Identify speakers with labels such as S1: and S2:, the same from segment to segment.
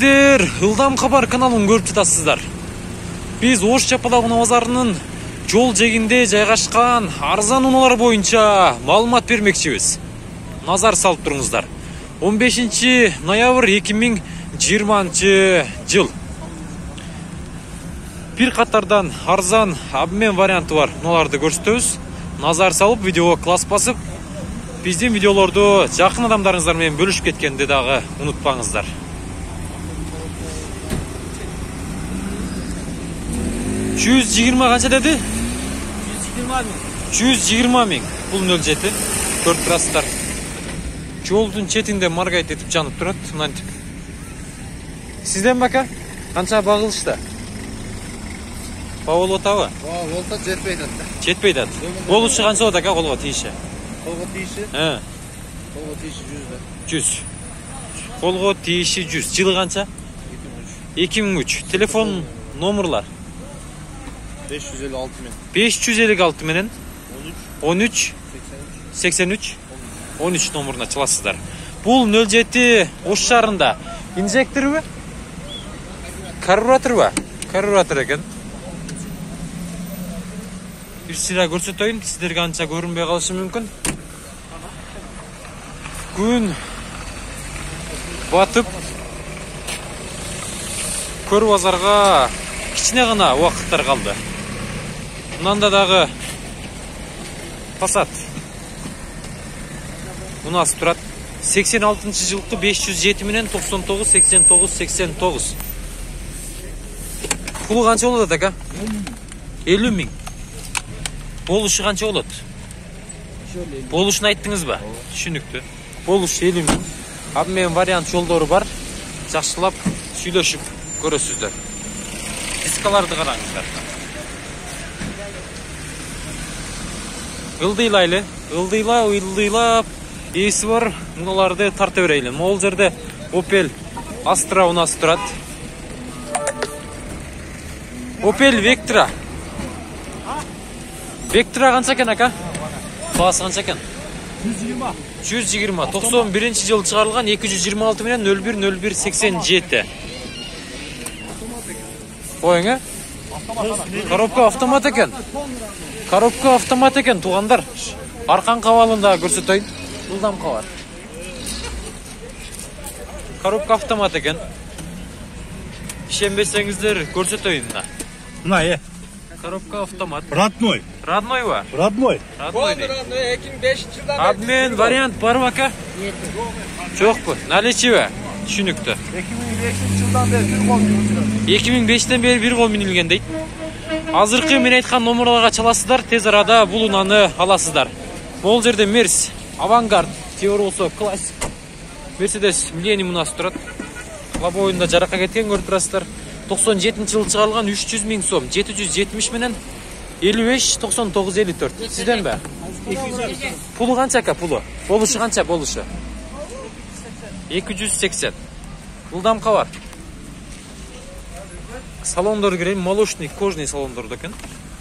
S1: Сиздер Ылдам Кабар каналын көрүп жатасыздар. Биз Ош Чапалак унаа базарынын жол жегинде жайгашкан арзан унаалар боюнча маалымат бермекчибиз. Назар салып туруңуздар. 15 ноябрь 2020 жыл. Бир катардан арзан обмен варианты бар унааларды көрсөтөбүз. Назар салып, видеого класс басып, биздин видеолорду жакын адамдарыңыздар менен бөлүшүп кеткенди дагы унутпаңыздар. 120 канча деди? 120 миң. Бул 07. Көрүп турасыздар. Жолдун четинде маргайт этип жанып турат, мынантип. Сизден бака канча багылышта? Болуп атабы?
S2: Болса жетпейт атты.
S1: Жетпейт ат. Болушу канча болот ака колго тийиши?
S2: Колго тийиши? Колго тийиши
S1: 100. Колго тийиши 100. Жылы канча? 2003. Телефон номерлар?
S2: 556 мен.
S1: 556 менен 13 83 13 номеруна чаласыздар. Бул 07 Ош шаарында инжекторбу? Карбюраторбу? Карбюратор экен. Бир сыра көрсөтөйүн, сиздерге анча көрүнбөй калышы мүмкүн. Күн батып көр базарга кичине гана убакыттар калды. Мынанда дагы Passat унаасы турат. 86-жылкы 507 менен 99 89 89. Пулу канча болот ака? 50 миң. Болушу канча болот? Болушун айттыңызбы? Түшүнүктүү. Болуш 50 миң. Обмен вариант жолдору бар. Жакшылап сүйлөшүп көрөсүздөр. Дискаларды караңыздар. Ылдыйлап ээси бар унааларды тарта берейли. Могул жерде Opel Astra унаасы турат. Opel Vectra. Vectra канча экен ака? Баасы канча экен? 120. 91-жылы чыгарылган 226 менен 010187. Коюңа? Коробка автомат экен. Коробка автомат экен, туугандар. Аркан кабалында көрсөтөйүн. Ылдам Кабар. Коробка автомат экен. Ишенбесеңиздер көрсөтөйүн мына.
S3: Мына
S1: Коробка автомат.
S3: Родной.
S1: Роднойбу?
S3: Родной.
S1: Родной. 2005-жылдан. Обмен вариант барбы ака? Жокпу. Наличиби? Түшүнүктүү.
S2: 2005-жылдан бери бир кол жүрөт.
S1: 2005-тен бери бир кол минилген дейт. Азыркы мен айткан номерларга чаласыздар, тез арада бул унаны аласыздар. Могул жерде Мерс, Авангард, же болбосо Классик, Мерседес Millennium унасы турат. Лобоюнда жаракка кеткен көрүп турасыздар. 97-жылы чыгарылган 300 миң сом, 770 менен 55 99 54. Сизденби? Пулу канча ака пулу? Болушу канча болушу? 280. Ылдам Кабар. Салондор кирейин, молочный, кожный салондордо экен.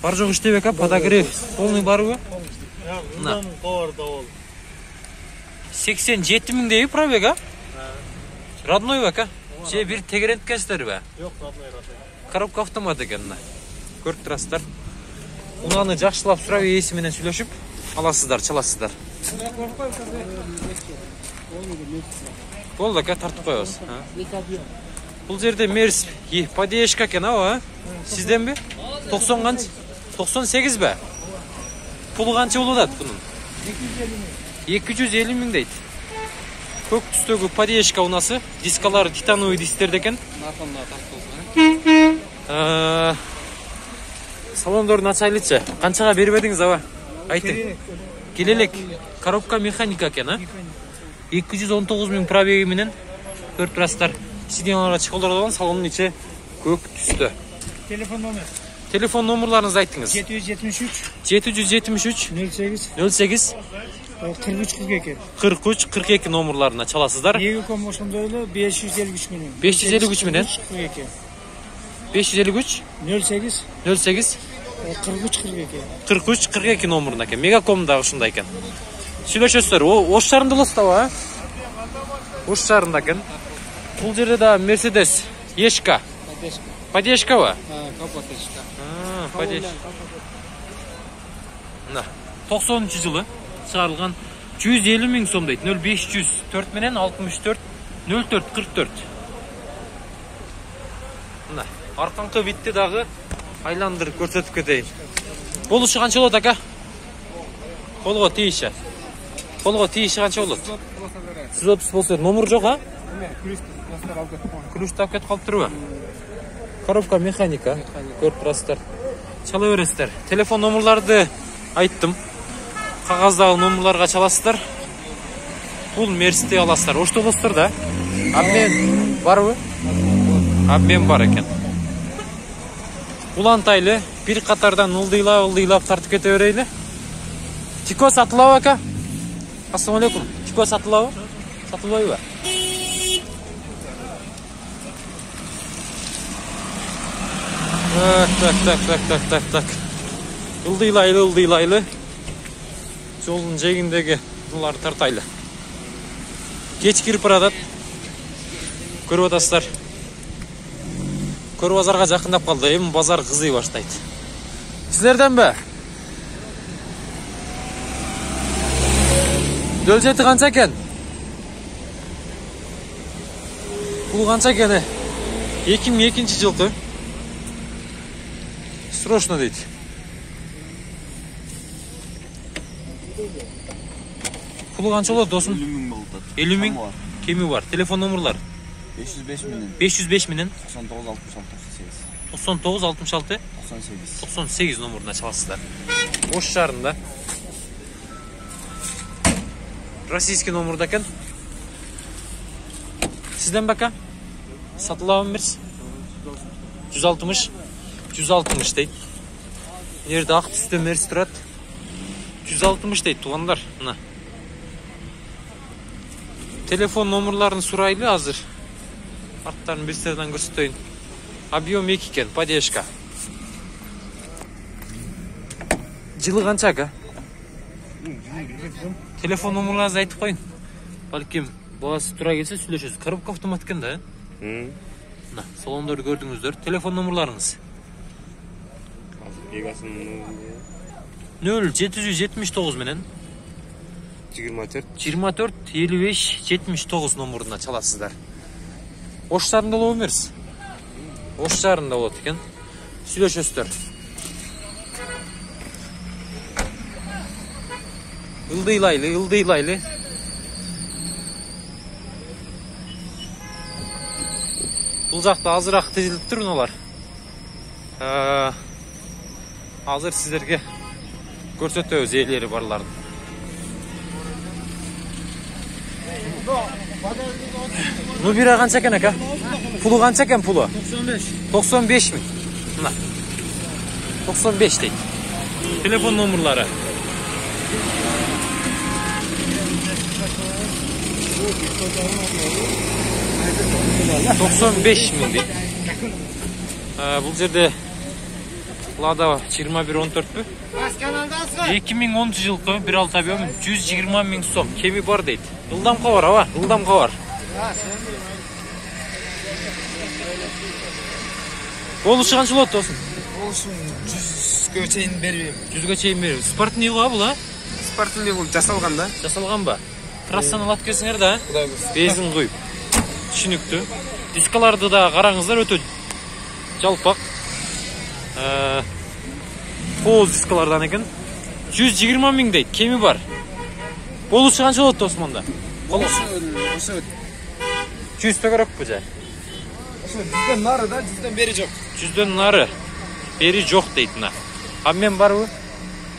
S1: Бар жок иштеп ака, подогрев полный барбы?
S3: Ылдам Кабар да бол.
S1: 87 миң дейби пробег, а? Родной ака? Же бир тегеренткенсиздерби?
S3: Жок, родной.
S1: Коробка автомат экен мына. Көрүп турасыздар. Унаны жакшылап сурап, ээси менен сүйлөшүп аласыздар, чаласыздар. Болду ака, тартып коебуз. Бул жерде Мерс поддержка экен, а? Сизденби? 90 канча? 98 бе? Пулу канча болот ат бунун? 250 миң дейт. Көк түстөгү поддержка унасы, дискалары титановый дисктер экен. Салондорун ачайлычы. Канчага бербедиңиз аба? Айтың. Келелек. Коробка механика экен, а? 219 миң пробеги менен көрүп турасыздар. Сиденьяларга чехолдордон салондун ичи көк түстө. Телефон номерларыңызды айтыңыз. 773 08 43 42 номерларына чаласыздар.
S4: Егеком ошондой эле 553 менен.
S1: 553 менен 553
S4: 08
S1: 43 42 номеруна экен. Мегаком дагы ушундай экен. Сүйлөшөсүздөр. Ош шаарында болосуздар, а? Ош шаарында экен. Бұл жерде да Mercedes Ешка. Поддержка ба?
S4: Капотечка.
S1: Поддержка. Мына 90 жылы шығарылған 150 000 сом дейді. 0504 менен 64 04 44. Мына арқаңқы бетте дағы айландырып көрсетіп кетейін. Болушы қанша болады ака? Қолға тиіші. Қолға тиіші қанша болады? 130 болса, номер жоқ, а? Ключ тап кетіп қалып тұр ба? Коробка механика. Көріп тұрасыздар. Чала бересіздер. Телефон номерларды айттым. Қағаздағы номерларға чаласыздар. Бұл Мерсте аласыздар. Ошты болсыздар да? Обмен бар ба? Обмен бар екен. Улантайлы bir қатардан ылдыйлап тартып кете берейлі. Тико сатылау ака? Ассалаумалейкум. Тико сатылау? Сатылбай ба? Так. Ылдыйлайлы. Жолдың жегіндегі бұларды тартайлы. Кеч кіріп барадат. Көріп атасыздар. Көр базарға жақындап қалды. Ем базар қызый баштайды. Сіздерден бе? Дөл жеті қанша кен? Бұл қанша кені? 2002 жылғы. Срочно дейді. Пұлы қанша болады досым?
S2: 50 000 болды.
S1: 50 000? Кеми бар. Телефон номерлар?
S2: 505
S1: менен 99 66 98 номеріне çalasыздар. Ош шарында. Российский номерда екен. Сізден бака? Сатылауын берсіз? 160 дейді. Ерді ақ түсті мерс тұрады. 160 дейді туғандар. Телефон номерларын сұрайлы азыр. Арттарын берстерден көрсетейін. Объем 2 екен, поддержка. Жылы қанша ака? Телефон номерларыңызды айтып қойын. Балкем, бағасы тұра келсе сөйлесесіз. Коробка автомат екен да? Салондарды көрдіңіздер. Телефон номерларыңыз? 0779 менен 24 55 79 номеріне çalасыздар. Ош шарында болу мерсіз? Ош шарында болады екен. Сөйлесесіздер. Ылдыйлайлы. Бұл жақта азырақ тезіліп тұр олар. Азыр сіздерге көрсетеміз елері барларын. Ну бира қанша екен ака? Пулы қанша екен пулы? 95 000. Мына. 95 дейді. Телефон номерлары. $95 000 дейді. Бұл жерде Lada 2114 pü? 2010 жылғы 1.6 объем 120 000 сом. Кеми бар дейді. Ылдам қавар, ава, ылдам қавар. Болушы қанша болады тосын?
S4: Болушы 100-ге чейін бербеймін.
S1: 100-ге чейін бербеймін. Спортный ға бұл, а?
S4: Спортный бұл жасалған да?
S1: Жасалған ба? Трассаны алып келсіңер да? Безін қойып. Түсінікті. Дискаларды да қараңыздар, өте жалпақ. Поз дискалардан екен. 120 000 дейді, кеми бар. Болушы қанша болады Османда?
S4: Болушы
S1: 100 керек пе жа?
S4: 100-ден нары да, 100-ден бері жоқ.
S1: 100-ден нары бері жоқ дейді. Обмен бар ма?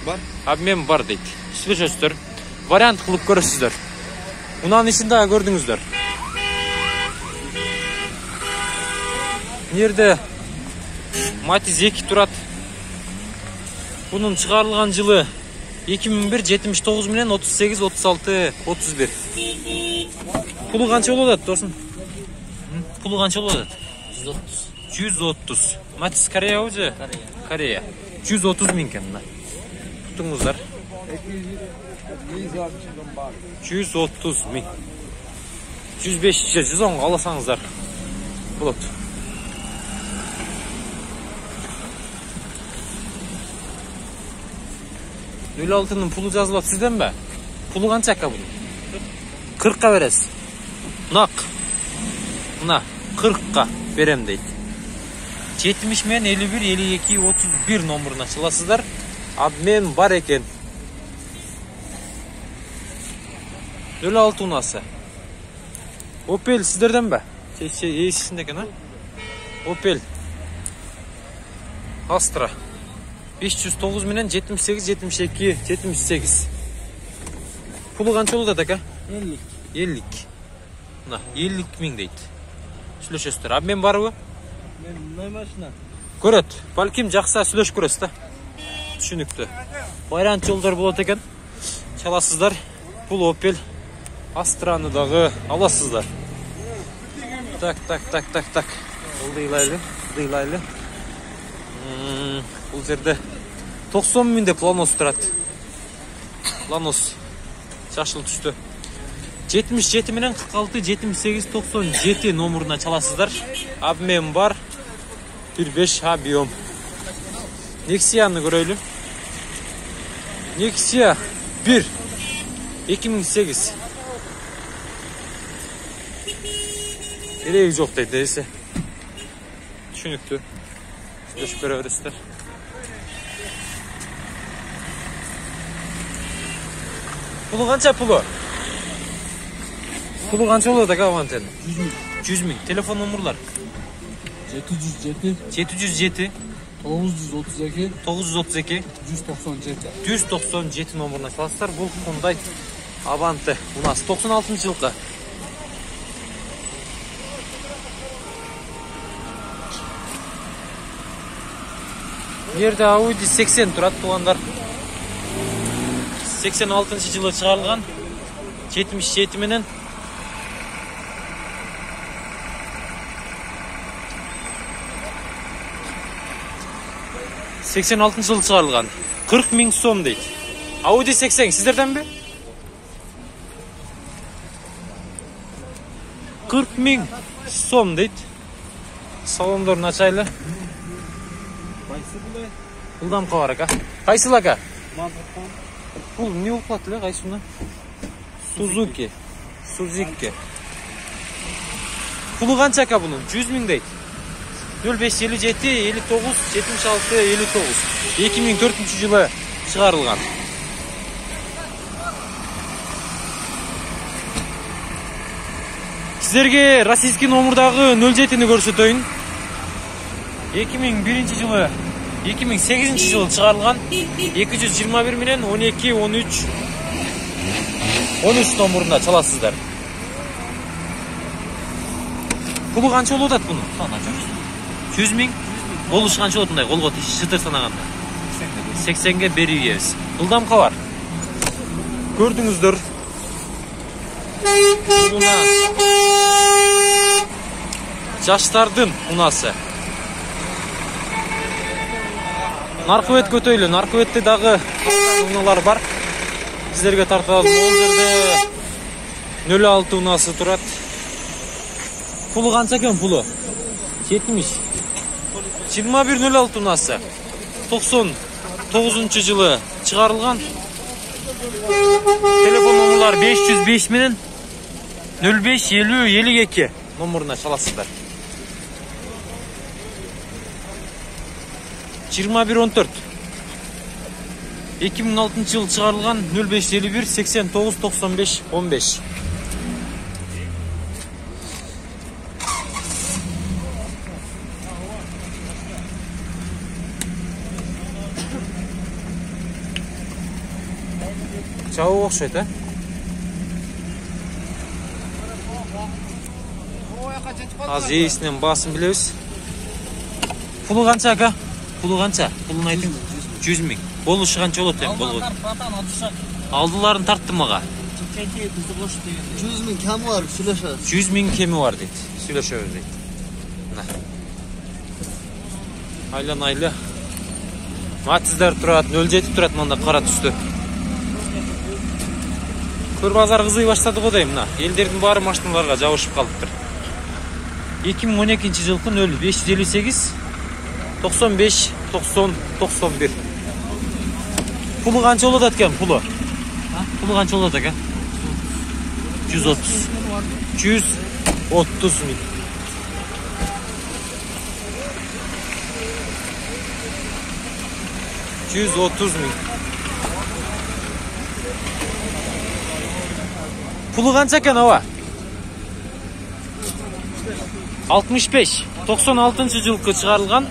S4: Бар.
S1: Обмен бар дейді. Сөйлесесіздер. Вариант қылып көресіздер. Мұнан ішінде көрдіңіздер. Нерде Matiz 2 тұрады. Бұның шығарылған жылы 2001 79 менен 38 36 31. Пұлы қанша болады досын? Пұлы қанша болады? 130. Matiz Корея өзі? Корея. 130 000 екен. Күтіңіздер. 130 000. 105 же 110 аласаңыздар болот. Nөл altının pulu жазылып сізден бе? Pulu қанша ака бұл? 40-қа бересіз. Нақ. Мына 40-қа берем дейді. 70 мен 51 52 31 номеріне çalasыздар. Обмен бар екен. 06 унасы. Opel сіздерден бе? Есісінде екен, а? Opel Astra 509 менен 78 72 78. Pulu қанша болады ака? 50. Мына 50 мың дейді. Сүйлөшөсүздөр. Обмен барбы?
S3: Мен машина.
S1: Көрөт. Балким жакса сүйлөшүп көрөсүз да. Түшүнүктүү. Вариант жолдор болот экен. Чаласыздар. Бул Opel Astra'ны дагы аласыздар. Так. Дыйлайлы. Бул жерде 90 миң деп Lanos турат. Lanos жашыл түштү. 77 менен 46 78 97 номеріне çalasыздар. Обмен бар. 1.5 объем. Nexia'ны көрөйлү. Nexia 1 2008. Кереги жок дейт десе. Түшүнүктүү. Сүйлөшүп көрө бересиздер. Пулу канча пулу? Pulu қанша болады ака авантен? 100 мың. Телефон номерлар? 707 932 197 номеріне çalасыздар. Бұл Hyundai Avante. У нас 96 жылғы. Жерде Audi 80 тұрат туғандар. 86 жылы шығарылған. 77 менен 86 жылы шығарылған. 40 мың сом дейді. Audi 80 сіздерден бе? 40 мың сом дейді. Салондарын açайлы. Бұлдан қавар ака. Қайсыл ака? Бұл не оқылады ле қайсына? Suzuki. Пулы қанша ака бұның? 100 мың дейді. 0557 59 76 59 2004 жылы шығарылған. Сіздерге российский номердағы 07-ні көрсетейін. 2001 жылы 2008 жылы шығарылған. 221 менен 12 13 номеріне çalасыздар. Пулы қанша болады бұның? 100 мың болуш қанша отындай қолға шытыр санағанда 80-ге беругебіз. Бұлдам қавар көрдіңіздер. Бұлына жаштардың ұнасы. Наркөвет көтөйлі. Наркөветте дағы ұналар бар. Сіздерге тартады. Ол жерде 06 ұнасы тұрат. Пулы қанша кен пулы? 70. 2106 ұнасы 99 жылы шығарылған. Телефон номерлар 505 менен 05 50 52 номеріне çalасыздар. 2114 2006 жылы шығарылған. 05 51 89 95 15. Çağı okşaydı. Az iyisinden basın biliyoruz. Pulu kança aka? Pulu kança? Pulunu aytın. 100 мың. Болушы kança olur yani? Aldıların tarttı mı ağa?
S2: 100 мың kemi var, süleşeriz.
S1: 100 мың kemi var deydi. Süleşeriz deydi. Aylan. Matizler turat, 07 turat manda qara түстü. Көр базар кызый баштады го дейм, мына. Элдердин баары машиналарга жабышып калыптыр. 2012 жылкы 0558 95 90 91. Pulu kança oldu eкен, pulu? Pulu kança oldu eкен? 130. 130 bin. Pulu kança eкен ava? 65. 96 жылкы чыгарылган.